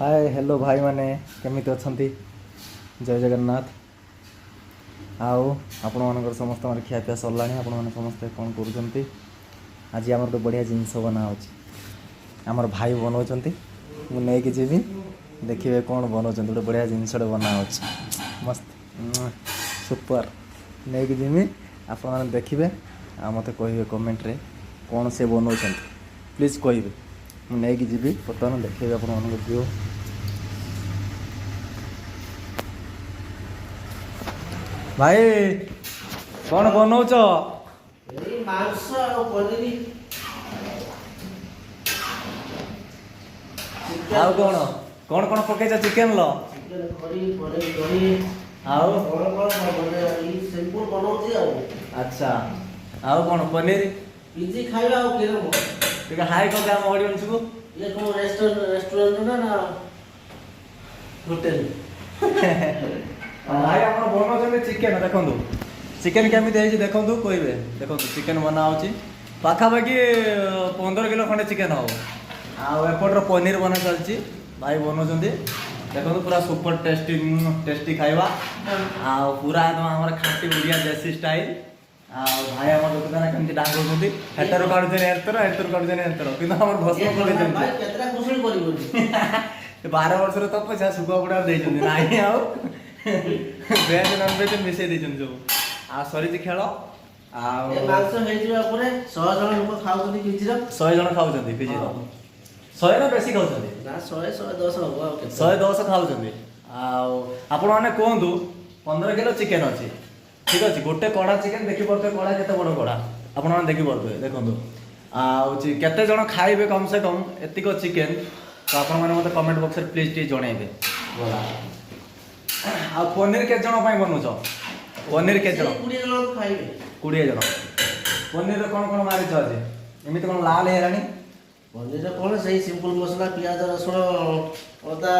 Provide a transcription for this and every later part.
Hi hello भाई माने केमिति अछंती जय जगन्नाथ। आओ आपण मानकर समस्त माने खिया पिया सरलाणी। आपण माने समस्त कोन करूचंती? आज हमर तो बढ़िया जिंस बना होची। हमर भाई बनौचंती मु नै कि जेबी देखिबे कोन बनौचंती। तो बढ़िया जिंस बना होची मस्त सुपर नै कि जेबी आपण माने देखिबे आ मते कहिबे कमेंट रे कोन से बनौचंती प्लीज कहिबे मु नै कि जेबी बर्तमान देखिबे आपण माने वीडियो। भाई कौन बनौच? मांस पनीर आउ कौन कौन कौन पकेछ चिकन लो? चिकन करी पनीर दही आउ कौन कौन बने ई सिंपल बनाउछी आ। अच्छा आउ कौन पनीर इजी खाइबा आ केरो मो ठीक हाय को काम ऑडियंस को ये को रेस्टोरेंट ना होटल भाई आपण बनौछन चिकन देखंदु चिकन केमिति हेछि देखंदु कहबे देखंदु चिकन बना होछि पाखा बाकी 15 किलो खंडे चिकन हो आ एपटर पनीर बना चलछि भाई बनौछन्ती देखंदु पूरा सुपर टेस्टी खाइबा आ पूरा एकदम हमर खाटी बढ़िया देसी स्टाइल आ भाई हमर दुकान केमिति डांगोछन्ती हेटर काढु देने हेटर काढु देने किंतु हमर भस्म कर देछन्ती भाई केतरा कुशल करिबो 12 वर्ष रे तप पैसा सुको पडा देछन्ती नाही आउ वेज नॉन वेज मिसे देछन जो आ सरी खेल आ ए मांस हेजिबा परे 100 जण लोक खाउछन्ती किजिरा 100 जण खाउछन्ती पिजिरो 100 ना बेसी खाउछन्ती ना 100 110 हो आ केते 110 खाउछन्ती आ आपण माने कोंदु 15 किलो चिकन अछि ठीक अछि गोटे कड़ा चिकन देखि परते कड़ा केते बड़ कड़ा आपण माने देखि परते देखंदु आ केते जण खाइबे कम से कम एतिको चिकन तो आपण माने मते कमेंट बॉक्स रे प्लीज टी जणाइबे बोला आ पनीर के जण पई बनउछ पनीर के जण 20 जण खाइबे 20 जण पनीर रे कोन कोन मारि छ जे एमिति कोन लाल हेरानी पनीर रे कोन सही सिंपल मसला प्याज रसुण अदा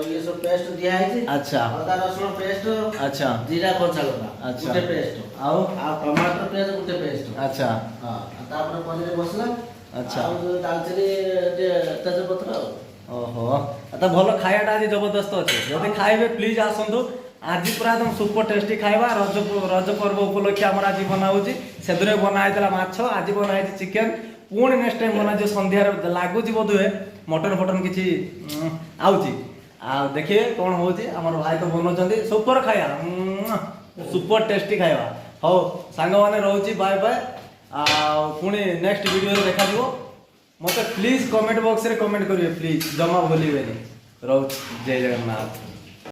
ये सब पेस्ट दिया है जी। अच्छा अदा रसुण पेस्ट अच्छा जीरा कच्चा लगा अच्छा गुटे पेस्ट आओ आ टमाटर प्याज गुटे पेस्ट अच्छा हां तापर पनीर मसला अच्छा आ दालचीनी तेजपत्र ओहो आता भलो खायाटा आज जबरदस्त अछि जदि खाइबे प्लीज आसंतु आज पूरा एकदम सुपर टेस्टी खाइबा रज पर्व उपलक्ष्य हमर आज बना होची सेदरे बना आइतला माछ आज बना आइती चिकन पुणी नेक्स्ट टाइम बना जे संध्या रे लागु जी बदुए मटन फटन किछि आउची आ देखिए कोन होची हमर भाई तो बनौचंदी सुपर खाया सुपर टेस्टी खाइबा हो सांग माने रहउची बाय बाय आ पुणी नेक्स्ट वीडियो रे देखा दिबो मते प्लीज कमेंट बॉक्स रे कमेंट करिए प्लीज जमा भूलिबेनी रहउ जय जगन्नाथ।